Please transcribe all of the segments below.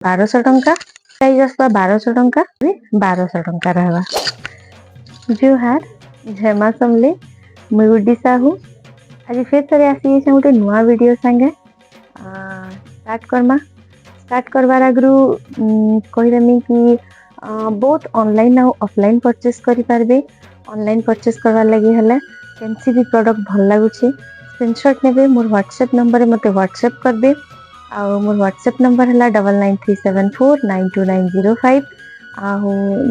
1200 टंका प्राइस आसवा 1200 टंका 1200 टंका रहवा जुहार झेमा समले मुई साहू आज फिर थे आसी गोटे नुआ वीडियो संगे स्टार्ट करवार आगु कहीदेमी कि बहुत ऑनलाइन आ ऑफलाइन परचेस करें। ऑनलाइन परचेस करवार लगी है केनसी भी प्रोडक्ट भल लगुच स्क्रीनशॉट नेबे मोर व्हाट्सएप नंबर मते व्हाट्सएप करबे आ मोर व्हाट्सएप नंबर है 9937492905 आ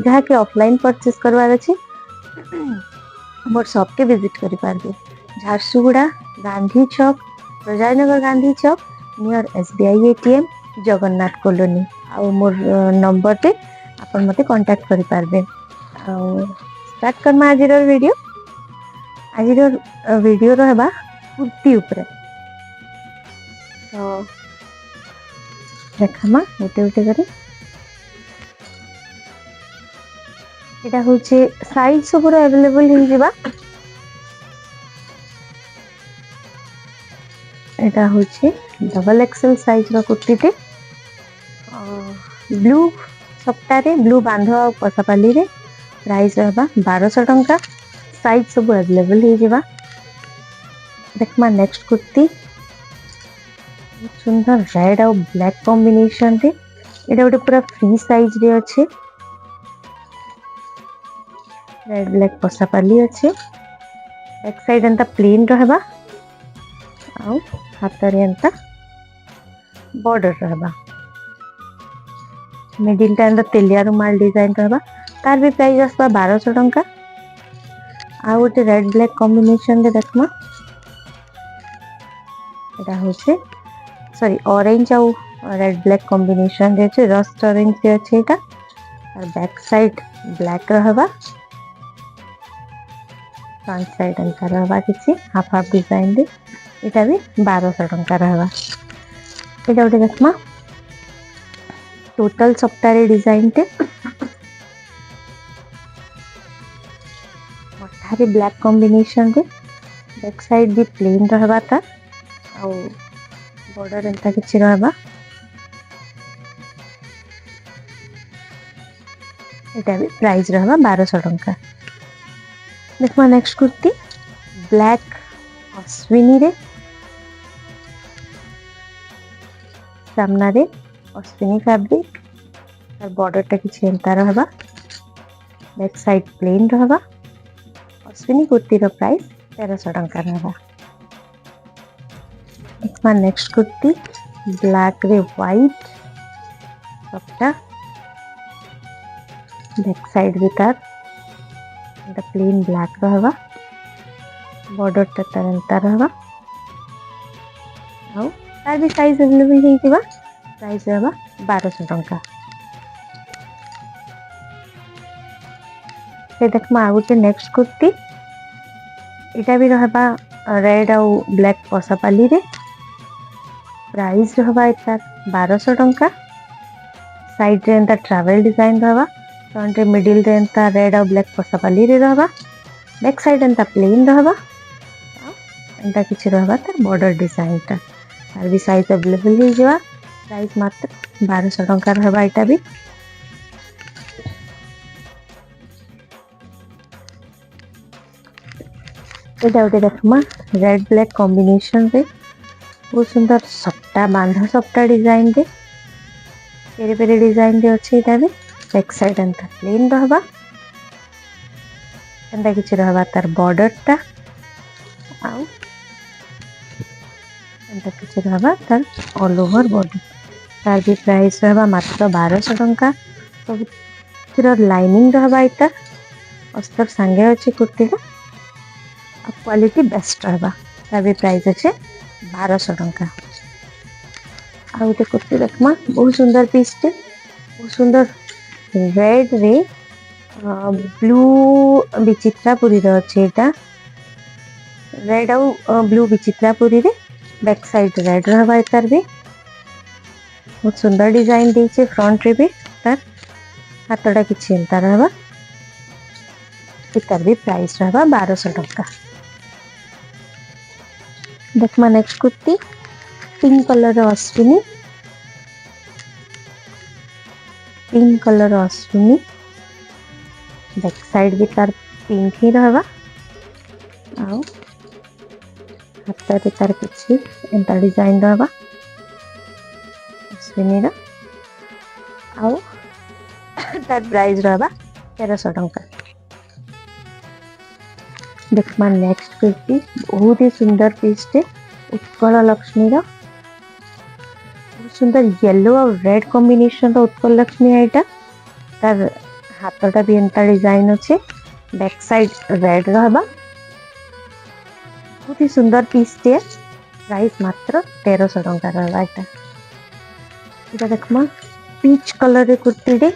जहाँ के ऑफलाइन परचेस करवार अच्छे मोर शॉप के विजिट करि पारबे Jharsuguda Gandhi Chowk Prajanagar Gandhi Chowk near SBI ATM Jagannath colony आ मोर नंबर पे अपन मते कांटेक्ट करि पारबे। स्टार्ट करमा आज वीडियो रहबा कुर्ती उपरे तो देखमा गोटे गोटे करे एटा होचे साइज सब अवेलेबल हो जिबा एटा होचे डबल एक्सएल साइज रो कुर्ती टे ब्लू सप्ताहे ब्लू बांध और पसापाली रे प्राइस रहबा 1200 टंका साइज सब अवेलेबल हो जिबा देखमा नेक्स्ट कुर्ती सुंदर रेड और ब्लैक कॉम्बिनेशन रे एटा गोटे पूरा फ्री साइज रे अच्छे रेड ब्लैक पसापाली अच्छे बैक साइड एंता प्लेन रहबा आ हाथ रे एंता बॉर्डर रहबा मिडिल टा एंता तेलिया रुमाल डिजाइन रहबा तार भी प्राइस आसबा 1200 टंका आ गोटे रेड ब्लैक कॉम्बिनेशन रे देखमा एटा होचे सॉरी ऑरेंज आउ रेड ब्लैक कॉम्बिनेशन रे छै रस्ट ऑरेंज रे छै एटा और बैक साइड ब्लैक रहबा फ्रंट साइड एंता रहबा किछि हाफ हाफ डिजाइन रे एटा भी 1200 टंका रहबा एटा गोटे देखमा टोटल सप्ताहे डिजाइन टे मठारे ब्लैक कॉम्बिनेशन रे बैक साइड भी प्लेन रहबा ता आ बॉर्डर एंता किछि रहबा एटा भी प्राइस रहबा 1200 टंका देखमा नेक्स्ट कुर्ती ब्लैक अश्विनी रे सामना रे अश्विनी फैब्रिक और बॉर्डर टा किछि एंता रहबा बैक साइड प्लेन रहबा अश्विनी कुर्ती रो प्राइस 1300 टंका रहबा देखमा नेक्स्ट कुर्ती ब्लैक रे व्हाइट सबटा बैक साइड भी तार एंता प्लेन ब्लैक रहबा बॉर्डर टा तार एंता रहबा आ तार भी साइज अवेलेबल हे जिबा प्राइस रहबा 1200 टंका से देखमा आ गोटे नेक्स्ट कुर्ती एटा भी रहबा रेड आउ ब्लैक पसापाली रे प्राइस रहबा एटा 1200 टंका साइड रे एंता ट्रैवल डिजाइन रहबा फ्रंट रे मिडिल रे एंता रेड आउ ब्लैक पसापाली रे रहबा बैक साइड एंता प्लेन रहबा एंता किछि रहबा तार बॉर्डर डिजाइन ता तार भी साइज अवेलेबल हो जिबा प्राइस मात्र 1200 टंका रहबा एटा भी एटा गोटे देखमा रेड ब्लैक कॉम्बिनेशन रे बहुत सुंदर सप्ता बांधा सप्ता डिजाइन रे पेरे पेरे डिजाइन रे अछि एटा भी बैक साइड एंता प्लेन रहबा एंता किछि रहबा तार बॉर्डर ता आ एंता किछि रहबा तार ऑल ओवर बॉडी तार भी प्राइस रहबा मात्र 1200 टंका सब तिरो लाइनिंग रहबा एटा अस्तर संगे अछि कुर्ती का क्वालिटी बेस्ट रहबा तार भी प्राइस अछि 1200 टंका आ गोटे कुर्ती देखमा बहुत सुंदर पीस टे बहुत सुंदर रेड रे ब्लू विचित्रापुरी रो अछि एटा रेड आउ ब्लू विचित्रापुरी रे बैक साइड रेड रहबा एतार भी बहुत सुंदर डिजाइन देछे फ्रंट रे भी तार हाथटा किछि एंता रहबा एतार भी प्राइस रहबा 1200 टंका देखमा नेक्स्ट कुर्ती पिंक कलर अश्विनी पिंक कलर आसुनी बैक साइड भी तार पिंक ही रहबा आउ हाथ रे तार किछि एंता डिजाइन रहबा आसुनी रा आउ तार प्राइस रहबा 1300 टंका। देखमा नेक्स्ट कुर्ती बहुत ही सुंदर पीसटे उत्कल लक्ष्मी रा बहुत सुंदर येलो और रेड कॉम्बिनेशन रो उत्कल लक्ष्मी आइटा तार हाथटा भी एंता डिजाइन अच्छे बैक साइड रेड रहबा बहुत ही सुंदर पीसटे प्राइस मात्र 1300 टंका रहबा। एटा देखमा पीच कलर रे कुर्ती रे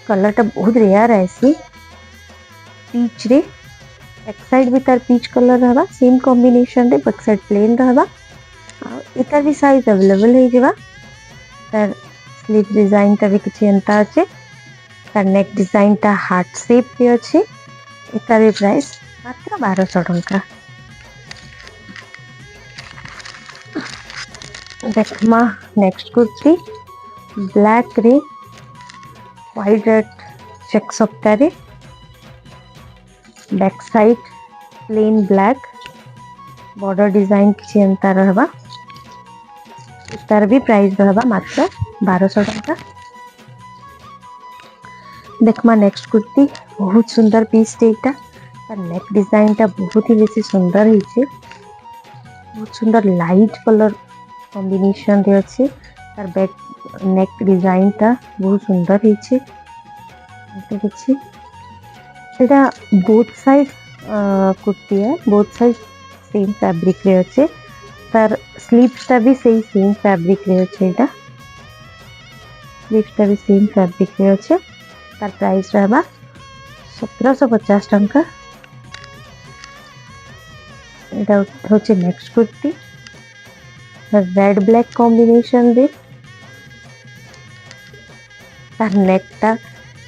कलर टा बहुत रेयर आसी पीच रे बैक साइड भी तार पीच कलर रहबा सेम कॉम्बिनेशन रे बैक साइड प्लेन रहबा इतार भी साइज अवेलेबल है जेबा तार स्लीव डिजाइन टा भी किछि एंता अछि तार नेक डिजाइन टा हार्ट शेप पे अछि इतार भी प्राइस मात्र 1200 टंका। देखमा नेक्स्ट कुर्ती ब्लैक रे व्हाइट रेड चेक सप्तारे back side plain black border design किछि एंता रहबा तार भी प्राइस रहबा मात्र 1200 टंका। देखमा नेक्स्ट कुर्ती बहुत सुंदर पीस टेटा तार नेक डिजाइन टा बहुत ही बेसी सुंदर हिचे बहुत सुंदर लाइट कलर कॉम्बिनेशन रे अछि तार बैक नेक डिजाइन टा बहुत सुंदर हिचे देखि एटा बोथ साइड कुर्ती है बोथ साइड सेम फैब्रिक रे अछि तार स्लीव्स टा भी सही सेम फैब्रिक रे अछि एटा स्लीव्स टा भी सेम फैब्रिक रे अछि तार प्राइस रहबा 1750 टंका। एटा होचे next kurti red black combination रे तार नेक टा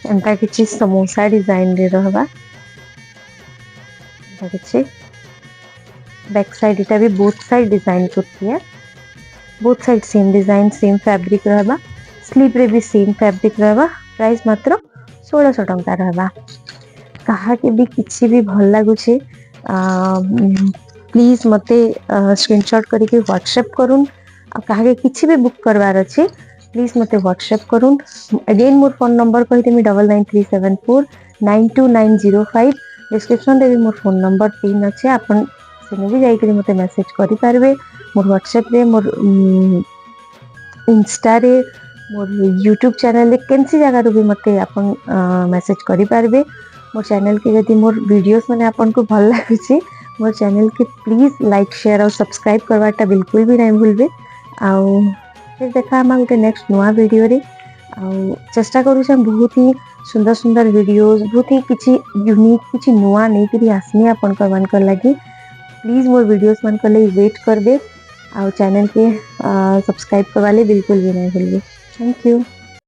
एंता किछि समोसा डिजाइन रे रहबा देखि बैक साइड इटा भी बोथ साइड डिजाइन कुर्ती है both side same design same fabric रहबा स्लीव रे भी सेम फैब्रिक रहबा प्राइस मात्र 1600 टंका रहबा। कहा के भी किछि भी भल लागु छे प्लीज मते स्क्रीनशॉट करके व्हाट्सएप करूँ आ कहा के किछि भी बुक करवार अछि प्लीज मते व्हाट्सएप करूँ अगेन मोर फोन नंबर कहते मी 9937492905 डिस्क्रिप्शन देवी मोर फोन नंबर 3 अच्छे आपन सेने भी जाई मते मेसेज करि पारबे मोर व्हाट्सएप रे मोर इंस्टा रे मोर यूट्यूब चैनल रे केनसी जगह रो भी मते आपन मेसेज करि पारबे मोर चैनल के यदि मोर वीडियोस माने आपन को भल लागुची मोर चैनल के प्लीज लाइक शेयर और सब्सक्राइब करवाटा बिल्कुल भी नहीं भूलबे आउ फिर देखा हम गोटे नेक्स्ट नुआ वीडियो रे आउ चेष्टा करू हम बहुत ही सुंदर सुंदर वीडियोस बहुत ही किछि यूनिक किछि नुआ नहीं करी आसनी आपन को मान कर लगी प्लीज मोर वीडियोस मान कर वेट कर दे आउ चैनल के सब्सक्राइब करवाले बिल्कुल भी नहीं भूलबे। Thank you.